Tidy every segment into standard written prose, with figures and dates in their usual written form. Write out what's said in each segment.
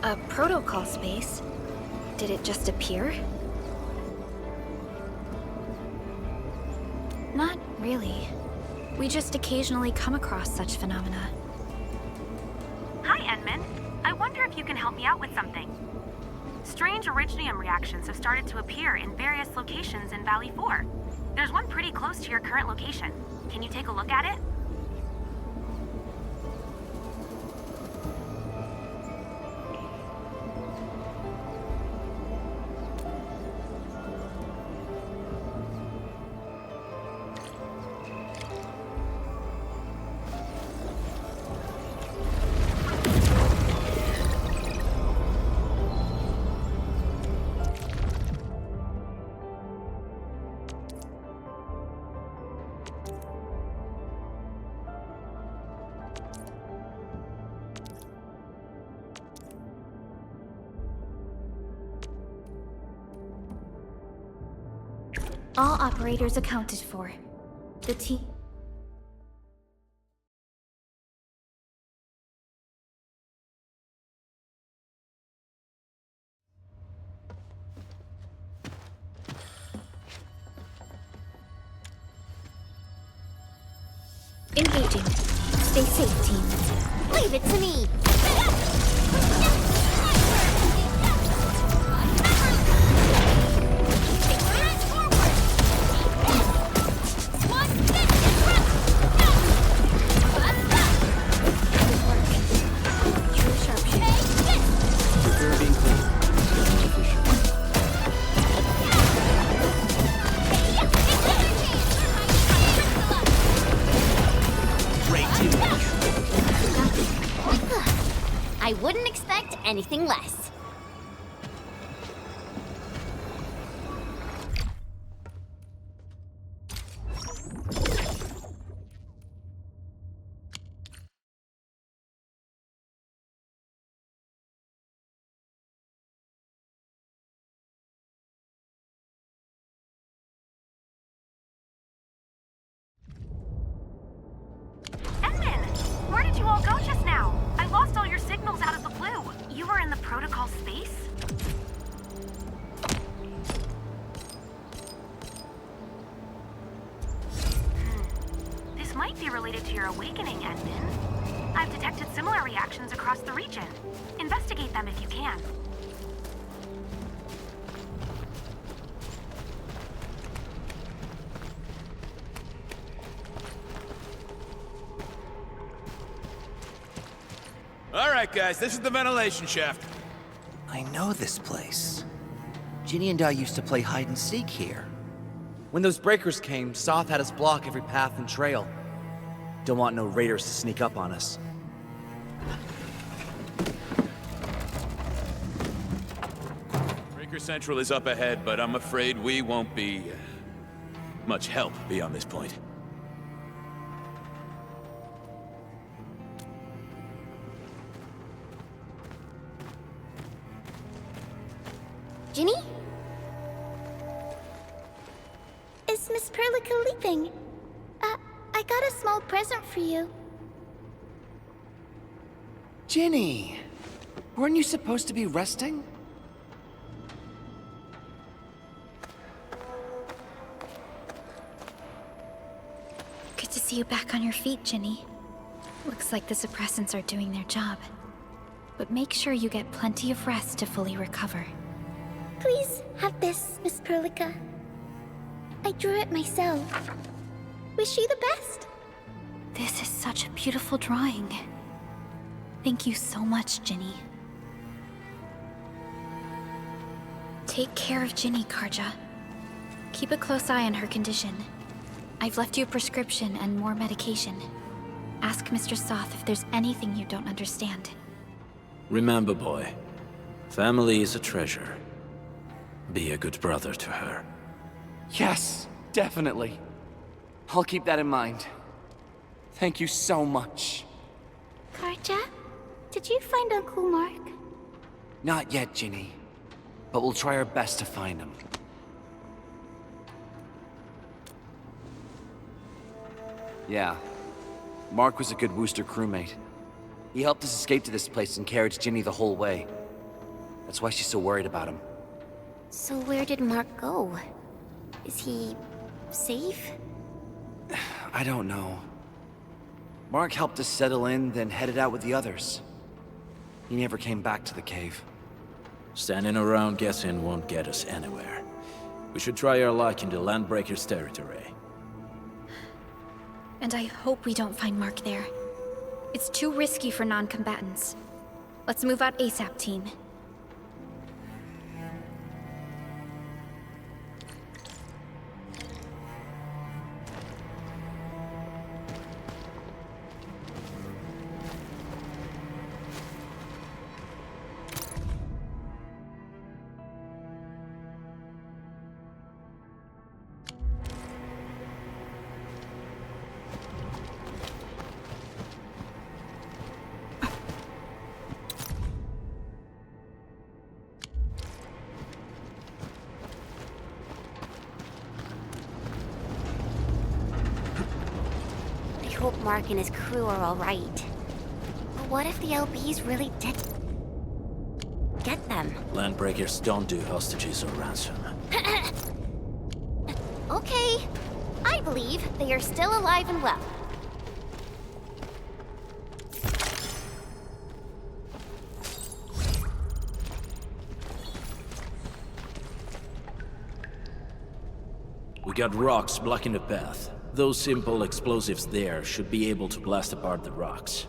A protocol space? Did it just appear? Not really. We just occasionally come across such phenomena. Hi, Edmund. I wonder if you can help me out with something. Strange originium reactions have started to appear in various locations in Valley 4. There's one pretty close to your current location. Can you take a look at it? All operators accounted for. The team... Engaging. Stay safe, team. Leave it to me! I wouldn't expect anything less. Where did you all go just now? I lost all your signals out of the blue. You were in the protocol space? This might be related to your awakening, Edmund. I've detected similar reactions across the region. Investigate them if you can. Alright guys, this is the ventilation shaft. I know this place. Ginny and I used to play hide and seek here. When those breakers came, Soth had us block every path and trail. Don't want no raiders to sneak up on us. Breaker Central is up ahead, but I'm afraid we won't be much help beyond this point. Ginny? Is Miss Perlica leaving? I got a small present for you. Ginny! Weren't you supposed to be resting? Good to see you back on your feet, Ginny. Looks like the suppressants are doing their job. But make sure you get plenty of rest to fully recover. Please have this, Miss Perlica. I drew it myself. Wish you the best. This is such a beautiful drawing. Thank you so much, Ginny. Take care of Ginny, Karja. Keep a close eye on her condition. I've left you a prescription and more medication. Ask Mr. Soth if there's anything you don't understand. Remember, boy, family is a treasure. Be a good brother to her. Yes, definitely. I'll keep that in mind. Thank you so much. Karja, did you find Uncle Mark? Not yet, Ginny. But we'll try our best to find him. Yeah. Mark was a good Wooster crewmate. He helped us escape to this place and carried Ginny the whole way. That's why she's so worried about him. So where did Mark go? Is he safe? I don't know. Mark helped us settle in, then headed out with the others. He never came back to the cave. Standing around guessing won't get us anywhere. We should try our luck in the Landbreakers' territory. And I hope we don't find Mark there. It's too risky for non-combatants. Let's move out ASAP, team. I hope Mark and his crew are alright. But what if the LBs really did get them? Landbreakers don't do hostages or ransom. Okay, I believe they are still alive and well. We got rocks blocking the path. Those simple explosives there should be able to blast apart the rocks.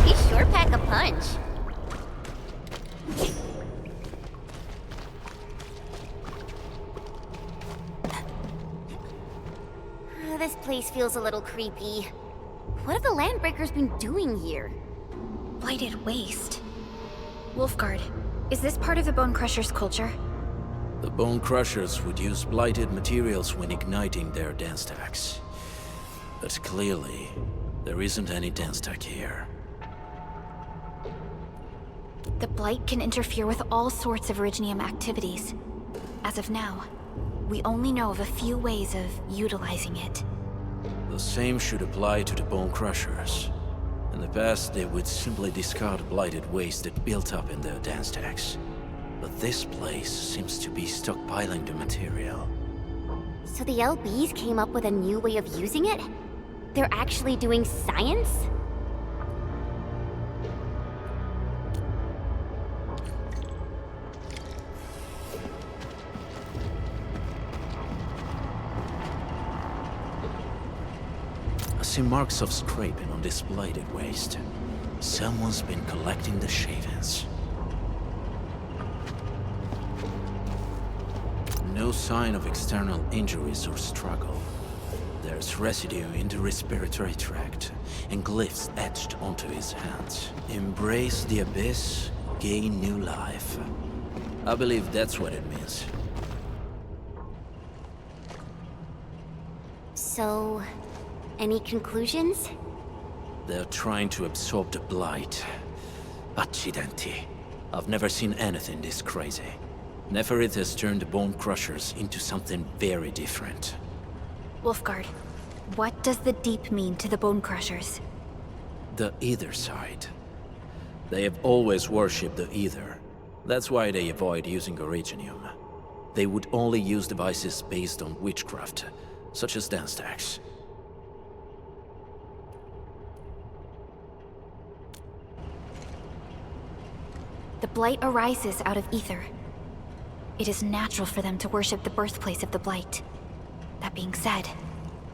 He sure pack a punch. This place feels a little creepy. What have the Landbreakers been doing here? Blighted waste. Wolfguard, is this part of the Bone Crusher's culture? The Bone Crushers would use blighted materials when igniting their dance stacks. But clearly, there isn't any dance stack here. The Blight can interfere with all sorts of Originium activities. As of now, we only know of a few ways of utilizing it. The same should apply to the Bone Crushers. In the past, they would simply discard blighted waste that built up in their dance stacks. But this place seems to be stockpiling the material. So the LBs came up with a new way of using it? They're actually doing science? I see marks of scraping on this blighted waste. Someone's been collecting the shavings. No sign of external injuries or struggle. There's residue in the respiratory tract, and glyphs etched onto his hands. Embrace the abyss, gain new life. I believe that's what it means. So, any conclusions? They're trying to absorb the blight. Accidenti. I've never seen anything this crazy. Neferith has turned the Bone Crushers into something very different. Wolfguard, what does the Deep mean to the Bone Crushers? The Ether side. They have always worshipped the Ether. That's why they avoid using Originium. They would only use devices based on witchcraft, such as dance stacks. The Blight arises out of Ether. It is natural for them to worship the birthplace of the Blight. That being said,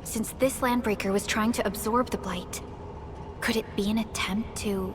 since this Landbreaker was trying to absorb the Blight, could it be an attempt to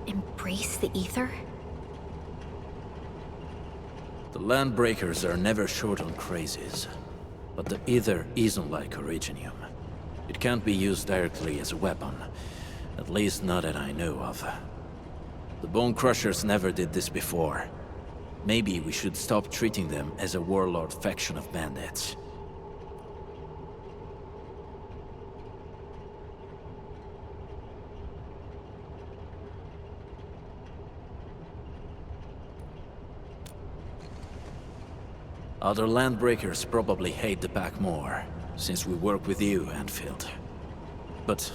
embrace the Ether? The Landbreakers are never short on crazes, but the Ether isn't like Originium. It can't be used directly as a weapon, at least not that I know of. The Bone Crushers never did this before. Maybe we should stop treating them as a warlord faction of bandits. Other landbreakers probably hate the pack more, since we work with you, Endfield. But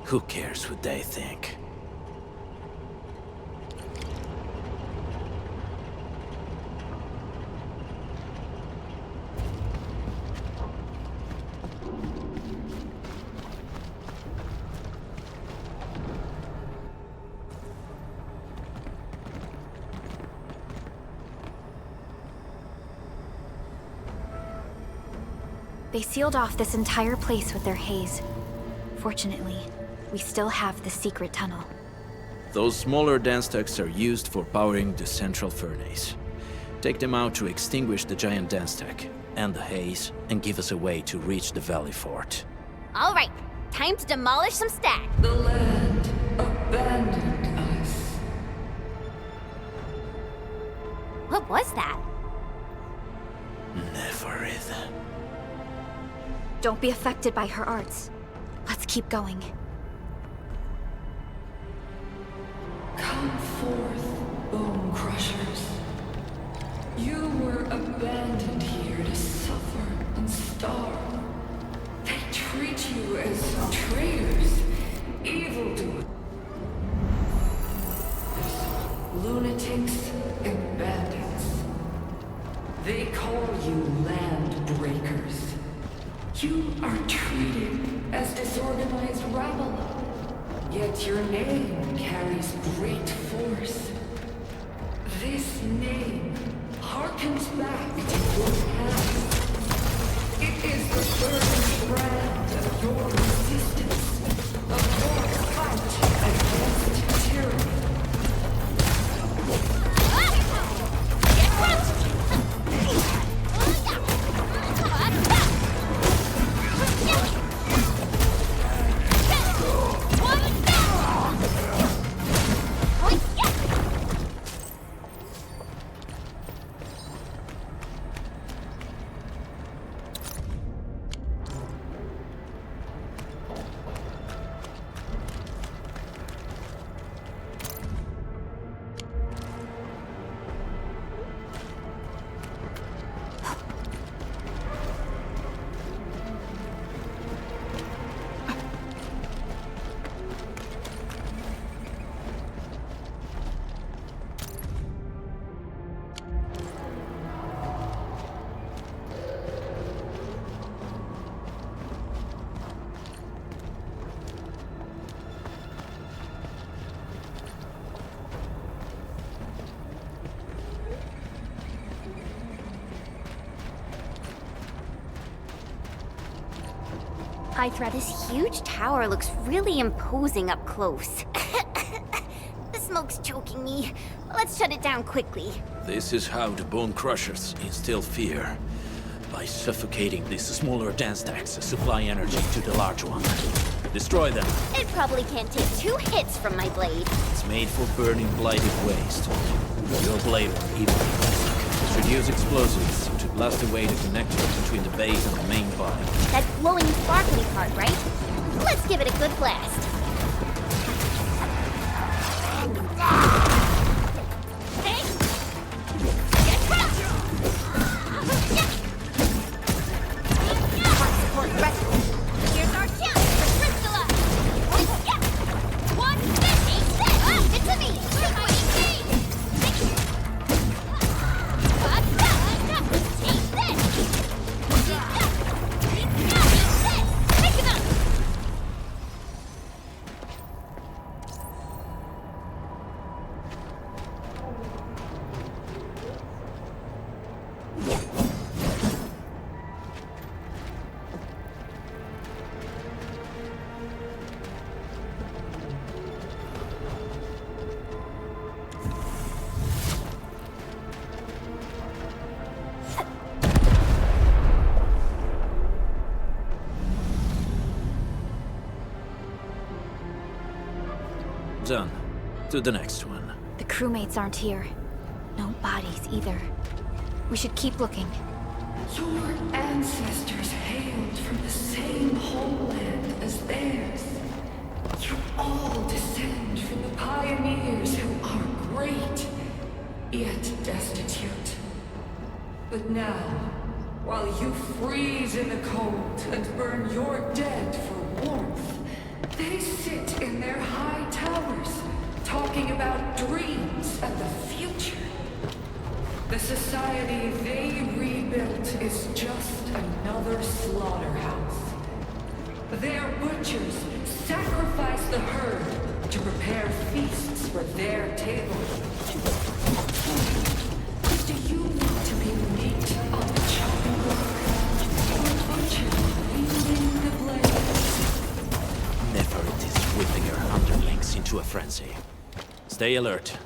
who cares what they think? They sealed off this entire place with their haze. Fortunately, we still have the secret tunnel. Those smaller dance stacks are used for powering the central furnace. Take them out to extinguish the giant dance stack and the haze, and give us a way to reach the valley fort. All right, time to demolish some stacks. The land abandoned us. What was that? Neverith. Don't be affected by her arts. Let's keep going. Come forth, bone crushers. You were abandoned here to suffer and starve. They treat you as traitors, evildoers, lunatics, and bandits. They call you land breakers. You are treated as disorganized rabble, yet your name carries great force. This name harkens back to your past. It is the burning brand of your resistance, of your fight against tyranny. Hythra, this huge tower looks really imposing up close. The smoke's choking me. Let's shut it down quickly. This is how the Bone Crushers instill fear. By suffocating these smaller dance stacks to supply energy to the large one. Destroy them. It probably can't take 2 hits from my blade. It's made for burning blighted waste. Your blade will even be plastic. Reduce explosives to blast away the connector between the base and the main body. That glowing sparkly part, right? Let's give it a good blast. Hey! Get back! Support ready. Here's our chance for Crystalla! One, this! It's a me! Done. To the next one. The crewmates aren't here. No bodies either. We should keep looking. Your ancestors hailed from the same homeland as theirs. You all descend from the pioneers who are great, yet destitute. But now, while you freeze in the cold and burn your dead for warmth, they sit in their high towers, talking about dreams and the future. The society they rebuilt is just another slaughterhouse. Their butchers sacrifice the herd to prepare feasts for their table. Do you want to be meat on the chopping block, or a butcher wielding the blade? Never it is whipping her underlings into a frenzy. Stay alert.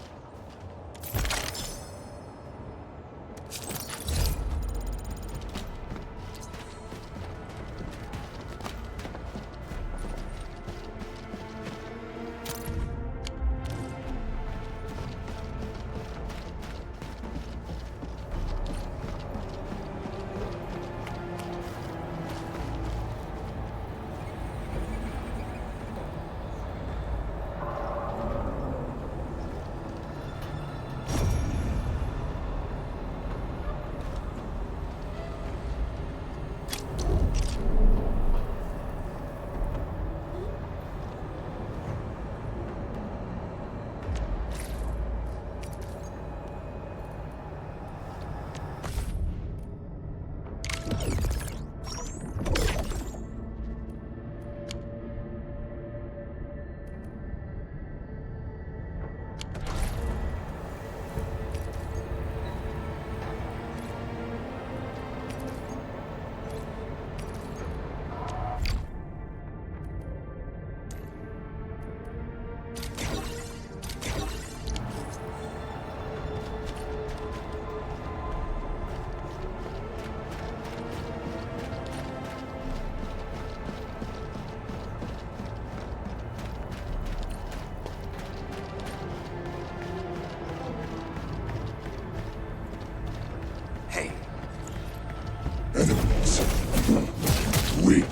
Weak.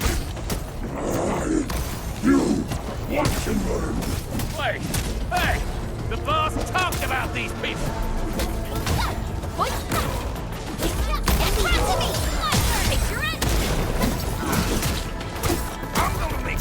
You watch and learn. Wait! Hey! The boss talked about these people! I'm gonna make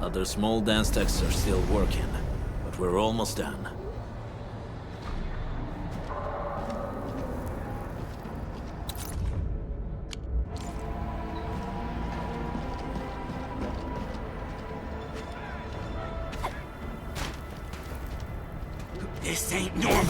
Other small dance techs are still working, but we're almost done. This ain't normal.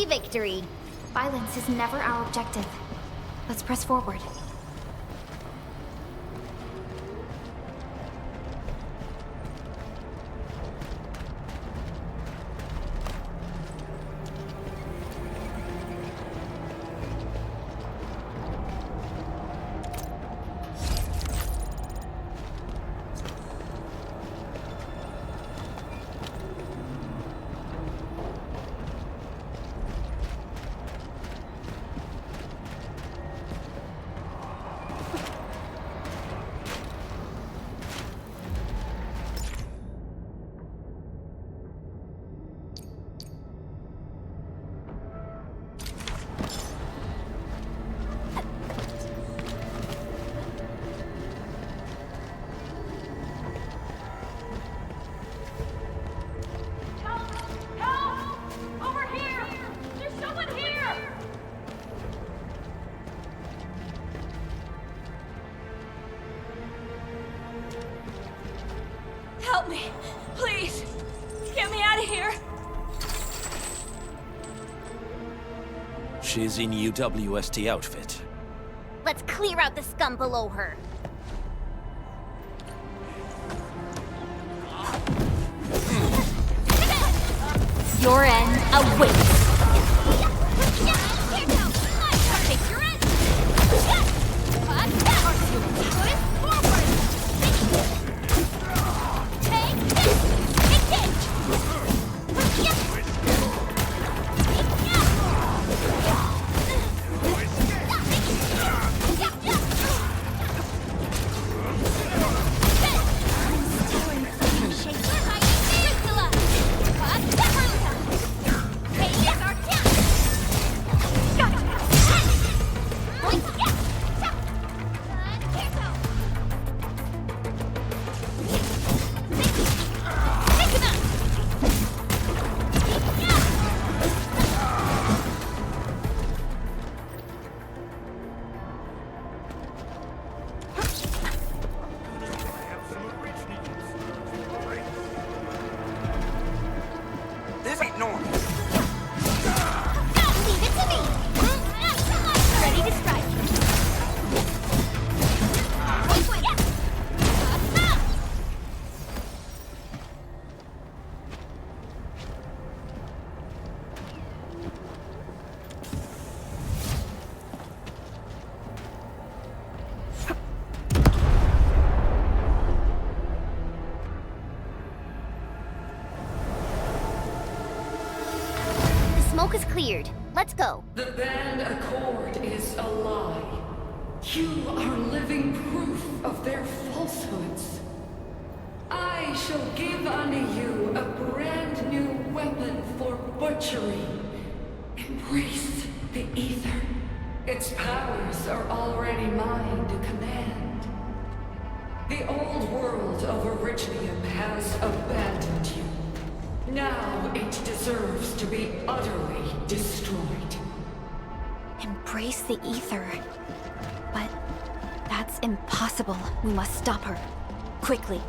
Victory. Violence is never our objective. Let's press forward. Please! Get me out of here! She's in UWST outfit. Let's clear out the scum below her. Your end awaits. This ain't normal. Leave it to me. Ready to strike. The smoke is cleared. Let's go. The band accord is a lie. You are living proof of their falsehoods. I shall give unto you a brand new weapon for butchery. Embrace the ether. Its powers are already mine to command. The old world of Originium has abandoned you. Now it deserves to be utterly destroyed. Embrace the ether. But that's impossible. We must stop her. Quickly.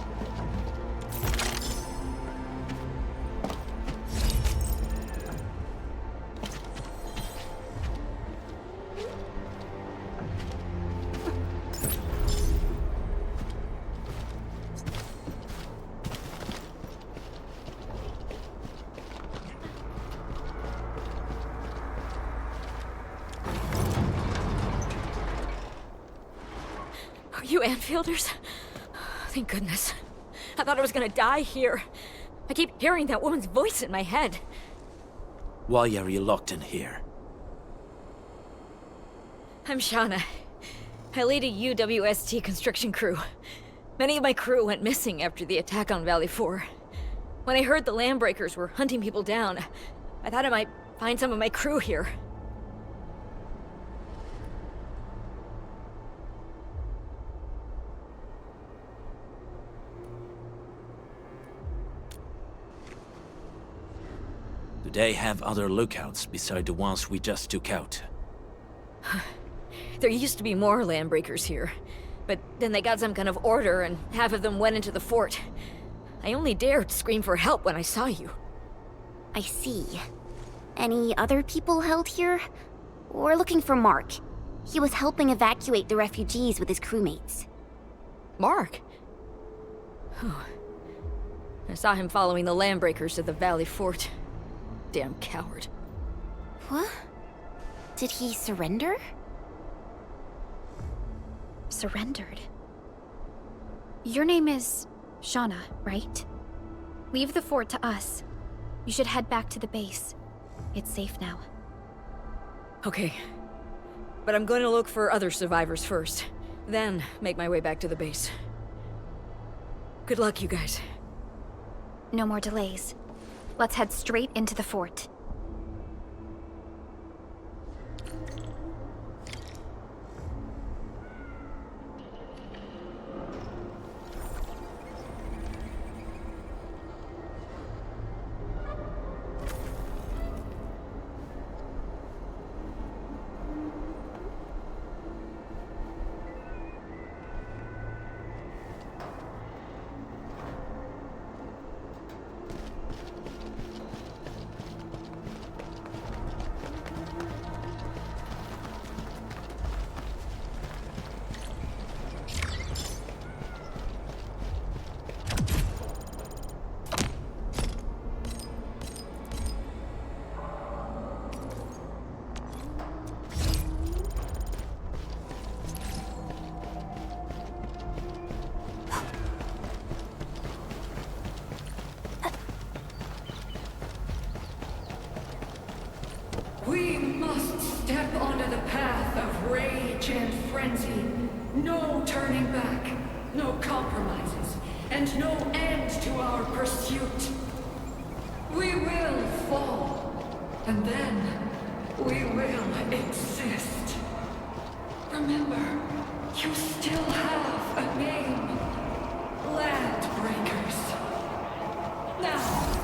Are you Enfielders? Thank goodness. I thought I was gonna die here. I keep hearing that woman's voice in my head. Why are you locked in here? I'm Shauna. I lead a UWST construction crew. Many of my crew went missing after the attack on Valley 4. When I heard the Landbreakers were hunting people down, I thought I might find some of my crew here. Do they have other lookouts beside the ones we just took out? There used to be more Landbreakers here, but then they got some kind of order and half of them went into the fort. I only dared scream for help when I saw you. I see. Any other people held here? We're looking for Mark. He was helping evacuate the refugees with his crewmates. Mark? Oh. I saw him following the Landbreakers to the Valley Fort. Damn coward. What? Did he surrender? Surrendered. Your name is Shauna, right? Leave the fort to us. You should head back to the base. It's safe now. Okay. But I'm going to look for other survivors first. Then make my way back to the base. Good luck, you guys. No more delays. Let's head straight into the fort. step onto the path of rage and frenzy, no turning back, no compromises, and no end to our pursuit. We will fall, and then we will exist. Remember, you still have a name. Landbreakers. Now,